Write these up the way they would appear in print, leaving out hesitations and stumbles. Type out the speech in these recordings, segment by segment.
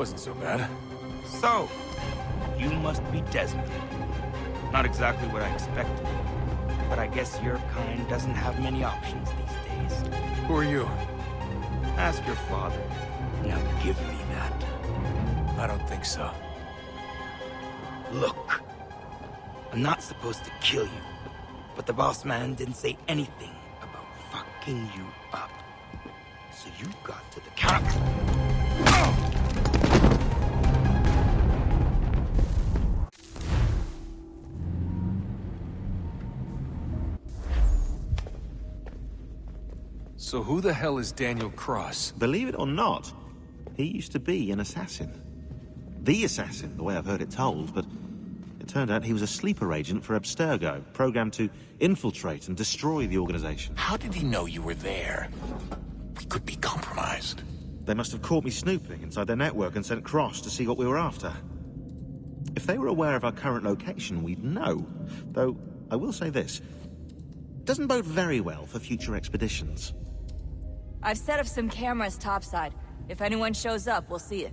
wasn't so bad. So, you must be Desmond. Not exactly what I expected, but I guess your kind doesn't have many options these days. Who are you? Ask your father. Now give me that. I don't think so. Look, I'm not supposed to kill you, but the boss man didn't say anything about fucking you up. So you've got to the count. So who the hell is Daniel Cross? Believe it or not, he used to be an assassin. The assassin, the way I've heard it told, but it turned out he was a sleeper agent for Abstergo, programmed to infiltrate and destroy the organization. How did he know you were there? We could be compromised. They must have caught me snooping inside their network and sent Cross to see what we were after. If they were aware of our current location, we'd know. Though, I will say this. It doesn't bode very well for future expeditions. I've set up some cameras topside. If anyone shows up, we'll see it.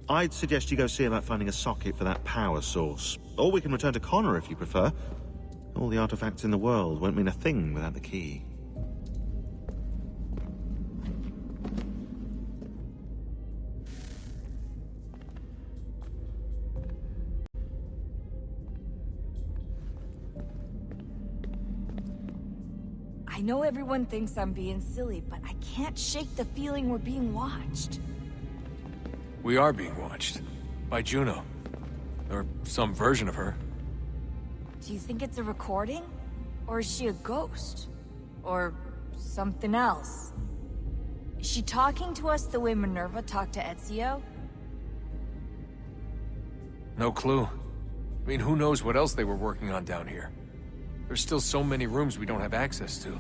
I'd suggest you go see about finding a socket for that power source. Or we can return to Connor if you prefer. All the artifacts in the world won't mean a thing without the key. I know everyone thinks I'm being silly, but I can't shake the feeling we're being watched. We are being watched. By Juno. Or some version of her. Do you think it's a recording? Or is she a ghost? Or something else? Is she talking to us the way Minerva talked to Ezio? No clue. I mean, who knows what else they were working on down here? There's still so many rooms we don't have access to.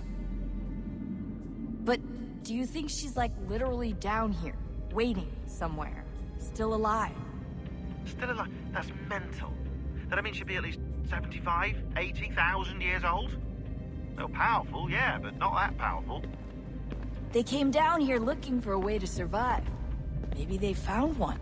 But do you think she's like literally down here, waiting somewhere, still alive? Still alive? That's mental. That means she'd be at least 75, 80,000 years old? No, powerful, yeah, but not that powerful. They came down here looking for a way to survive. Maybe they found one.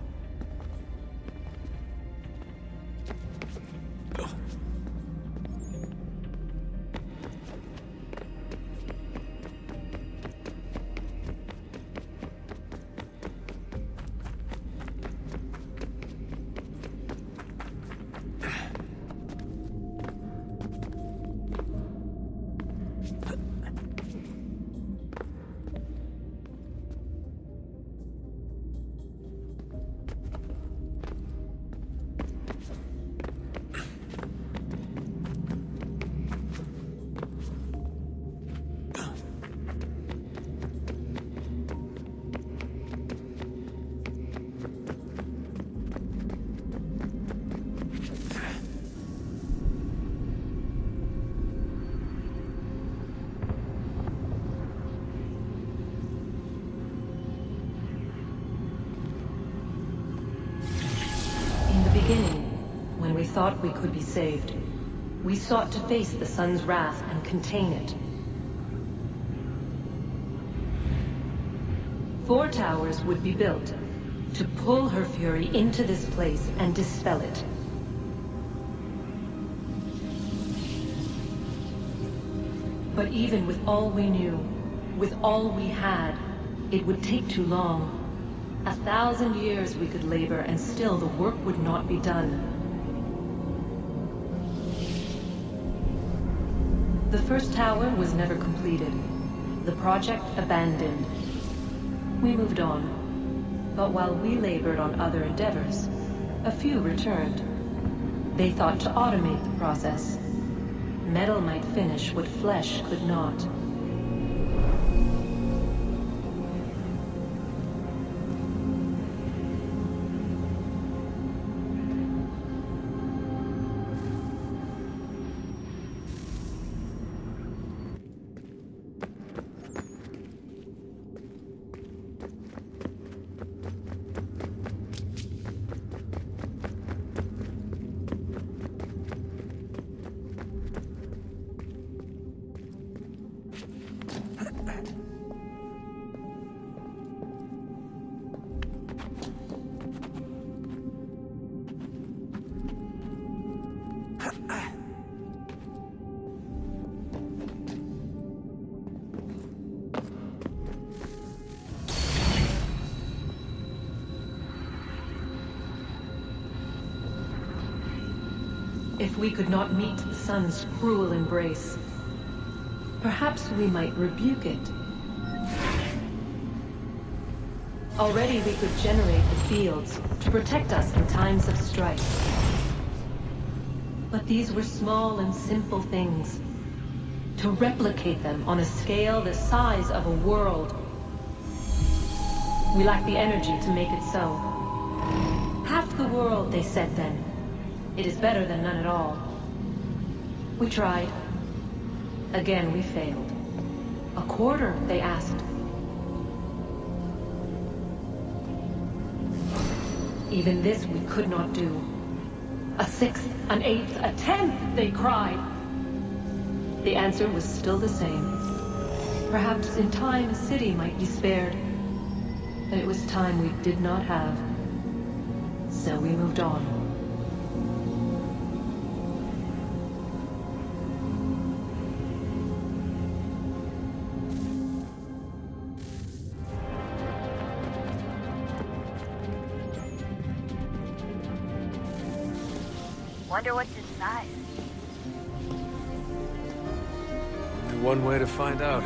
When we thought we could be saved, we sought to face the sun's wrath and contain it. 4 towers would be built to pull her fury into this place and dispel it. But even with all we knew, with all we had, it would take too long. 1,000 years we could labor and still the work would not be done. The first tower was never completed. The project abandoned. We moved on. But while we labored on other endeavors, a few returned. They thought to automate the process. Metal might finish what flesh could not. If we could not meet the sun's cruel embrace, perhaps we might rebuke it. Already we could generate the fields to protect us in times of strife. But these were small and simple things. To replicate them on a scale the size of a world, we lack the energy to make it so. Half the world, they said then. It is better than none at all. We tried. Again, we failed. A quarter, they asked. Even this we could not do. A sixth, an eighth, a tenth, they cried. The answer was still the same. Perhaps in time a city might be spared. But it was time we did not have. So we moved on. Wonder what's inside. Only one way to find out.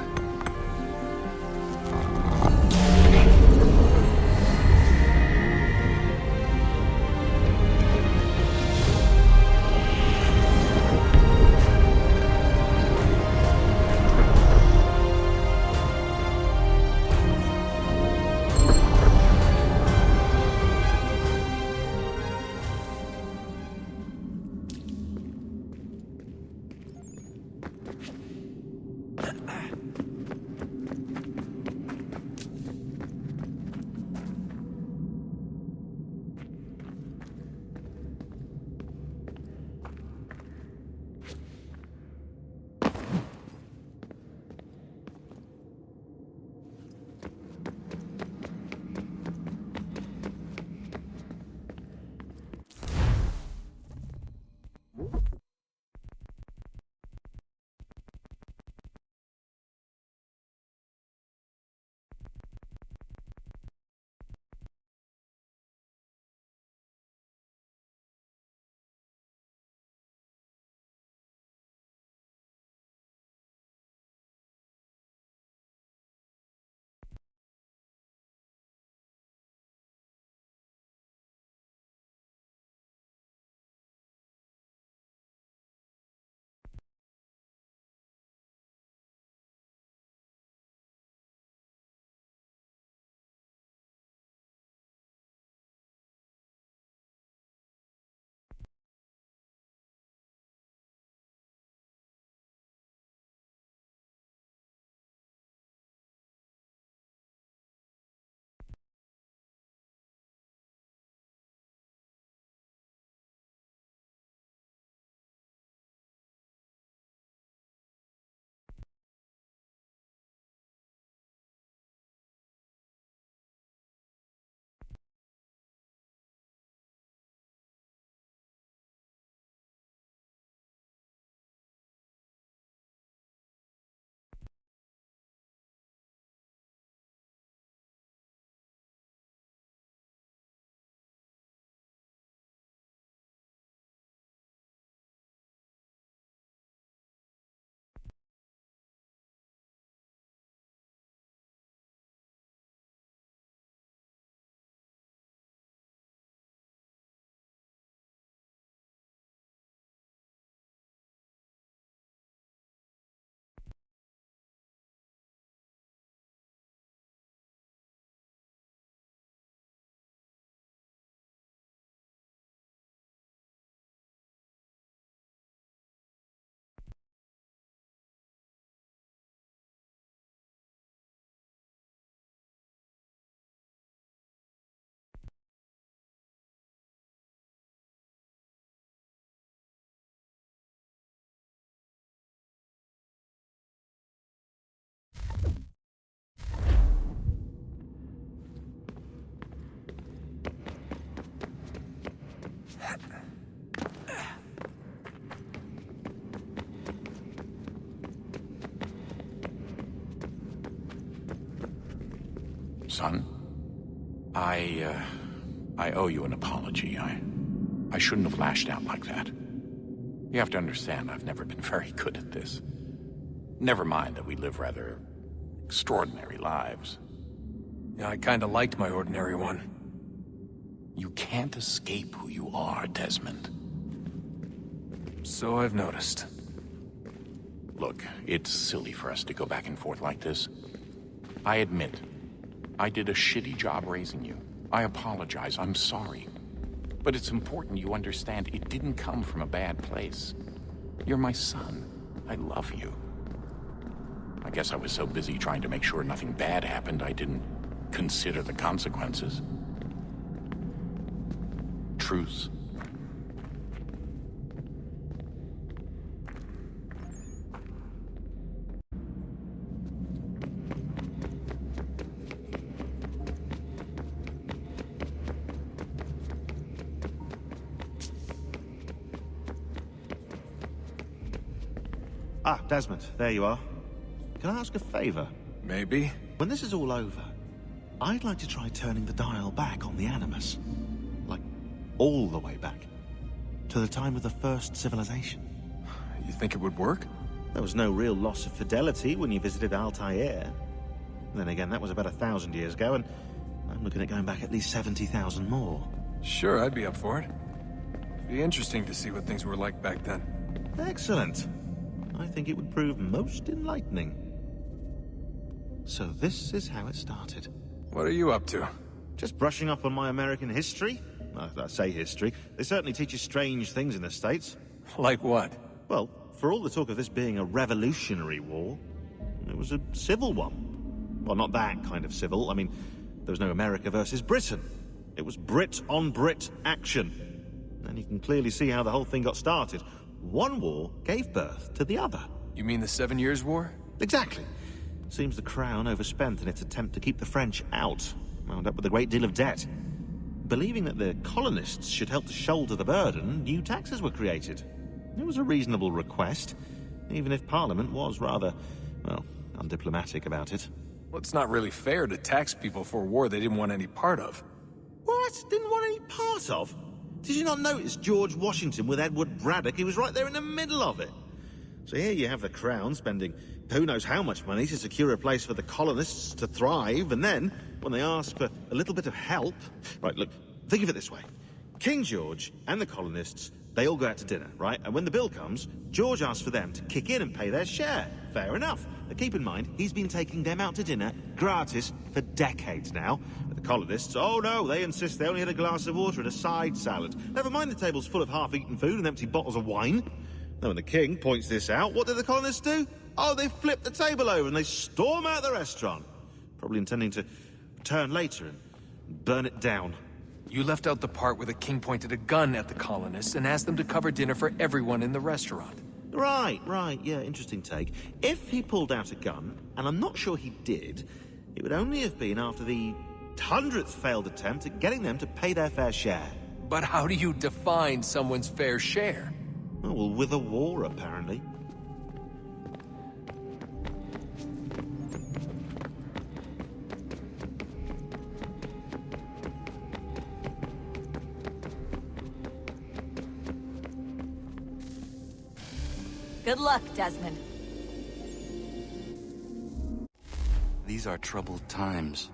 Son, I owe you an apology. I shouldn't have lashed out like that. You have to understand, I've never been very good at this. Never mind that we live rather extraordinary lives. Yeah, I kinda liked my ordinary one. You can't escape who you are, Desmond. So I've noticed. Look, it's silly for us to go back and forth like this. I admit, I did a shitty job raising you. I apologize, I'm sorry. But it's important you understand it didn't come from a bad place. You're my son. I love you. I guess I was so busy trying to make sure nothing bad happened, I didn't consider the consequences. Truce. Ah, Desmond, there you are. Can I ask a favor? Maybe? When this is all over, I'd like to try turning the dial back on the Animus. Like, all the way back. To the time of the first civilization. You think it would work? There was no real loss of fidelity when you visited Altair. Then again, that was about 1,000 years ago, and I'm looking at going back at least 70,000 more. Sure, I'd be up for it. Be interesting to see what things were like back then. Excellent. I think it would prove most enlightening. So this is how it started. What are you up to? Just brushing up on my American history. I say history. They certainly teach you strange things in the States. Like what? Well, for all the talk of this being a revolutionary war, it was a civil one. Well, not that kind of civil. I mean, there was no America versus Britain. It was Brit on Brit action. And you can clearly see how the whole thing got started. One war gave birth to the other. You mean the 7 Years' War? Exactly. Seems the Crown overspent in its attempt to keep the French out, wound up with a great deal of debt. Believing that the colonists should help to shoulder the burden, new taxes were created. It was a reasonable request, even if Parliament was rather, well, undiplomatic about it. Well, it's not really fair to tax people for a war they didn't want any part of. What? Didn't want any part of? Did you not notice George Washington with Edward Braddock? He was right there in the middle of it. So here you have the Crown spending who knows how much money to secure a place for the colonists to thrive, and then, when they ask for a little bit of help... Right, look, think of it this way. King George and the colonists, they all go out to dinner, right? And when the bill comes, George asks for them to kick in and pay their share. Fair enough. But keep in mind, he's been taking them out to dinner gratis for decades now. But the colonists, oh no, they insist they only had a glass of water and a side salad. Never mind the table's full of half-eaten food and empty bottles of wine. Then when the king points this out, what do the colonists do? Oh, they flip the table over and they storm out the restaurant. Probably intending to return later and burn it down. You left out the part where the king pointed a gun at the colonists and asked them to cover dinner for everyone in the restaurant. Right, yeah, interesting take. If he pulled out a gun, and I'm not sure he did, it would only have been after the 100th failed attempt at getting them to pay their fair share. But how do you define someone's fair share? Oh, well, with a war, apparently. Good luck, Desmond. These are troubled times.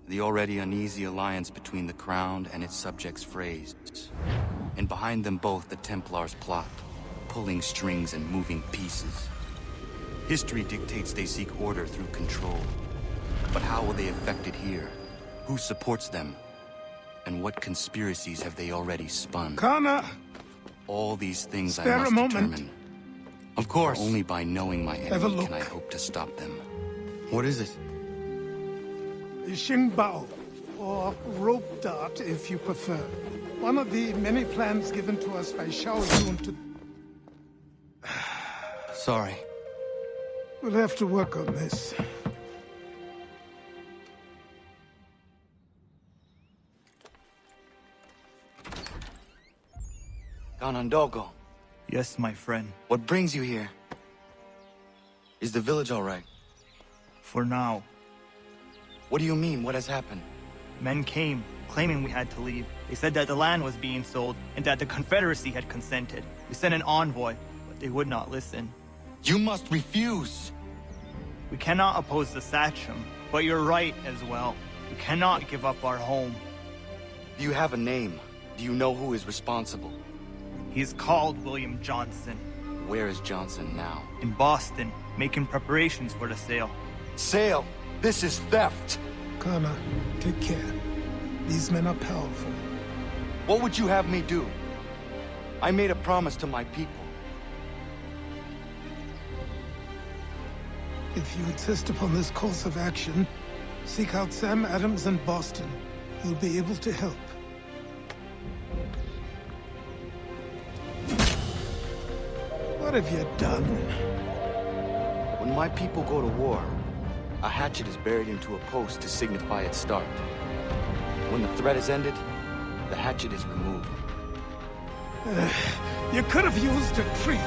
The already uneasy alliance between the Crown and its subjects frays. And behind them both the Templars plot, pulling strings and moving pieces. History dictates they seek order through control. But how will they affect it here? Who supports them? And what conspiracies have they already spun? Connor! All these things I Spare must a moment. determine. Of course. Only by knowing my Have a enemy look. can I hope to stop them. What is it? The Xingbao, or rope dart if you prefer. One of the many plans given to us by Xiao Yun to... Sorry. We'll have to work on this. Ganondogo, Yes, my friend. what brings you here? Is the village all right? For now, What do you mean? What has happened? men came, claiming we had to leave. They said that the land was being sold and that the Confederacy had consented. We sent an envoy, but they would not listen. You must refuse! We cannot oppose the Sachem, but you're right as well. We cannot give up our home. Do you have a name? Do you know who is responsible? He is called William Johnson. Where is Johnson now? In Boston, making preparations for the sale. Sale! This is theft! Connor, take care. These men are powerful. What would you have me do? I made a promise to my people. If you insist upon this course of action, seek out Sam Adams in Boston. He'll be able to help. What have you done? When my people go to war, a hatchet is buried into a post to signify its start. When the threat is ended, the hatchet is removed. You could have used a tree.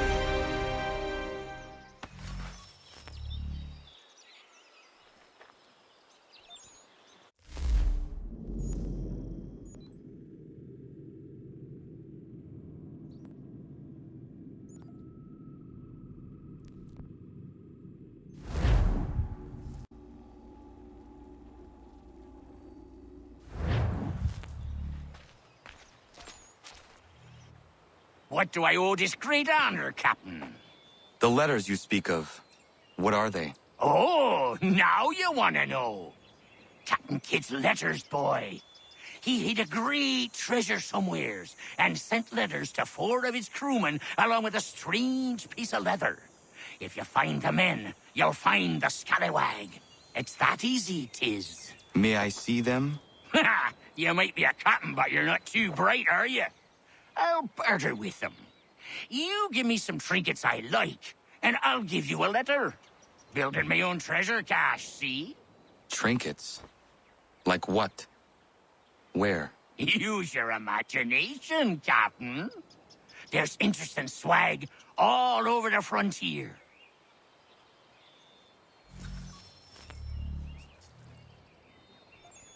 What do I owe this great honor, Captain? The letters you speak of, what are they? Oh, now you want to know. Captain Kidd's letters, boy. He hid a great treasure somewheres and sent letters to 4 of his crewmen along with a strange piece of leather. If you find the men, you'll find the scallywag. It's that easy, 'tis. May I see them? Ha! You might be a captain, but you're not too bright, are you? I'll barter with them. You give me some trinkets I like, and I'll give you a letter. Building my own treasure cache, see? Trinkets? Like what? Where? Use your imagination, Captain. There's interesting swag all over the frontier.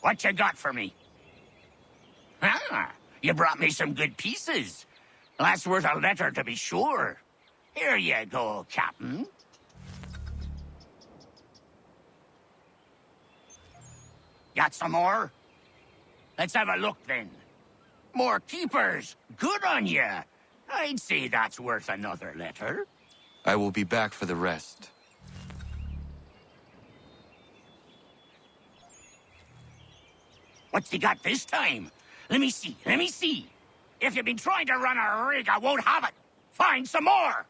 What you got for me? Ah, you brought me some good pieces. That's worth a letter to be sure. Here you go, Captain. Got some more? Let's have a look then. More keepers. Good on you. I'd say that's worth another letter. I will be back for the rest. What's he got this time? Let me see, let me see. If you've been trying to run a rig, I won't have it. Find some more!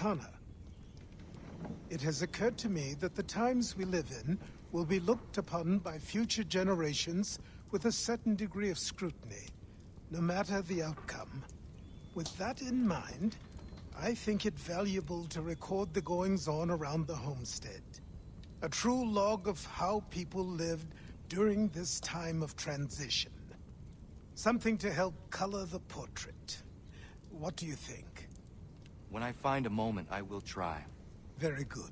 Connor. It has occurred to me that the times we live in will be looked upon by future generations with a certain degree of scrutiny, no matter the outcome. With that in mind, I think it valuable to record the goings-on around the homestead. A true log of how people lived during this time of transition. Something to help color the portrait. What do you think? When I find a moment, I will try. Very good.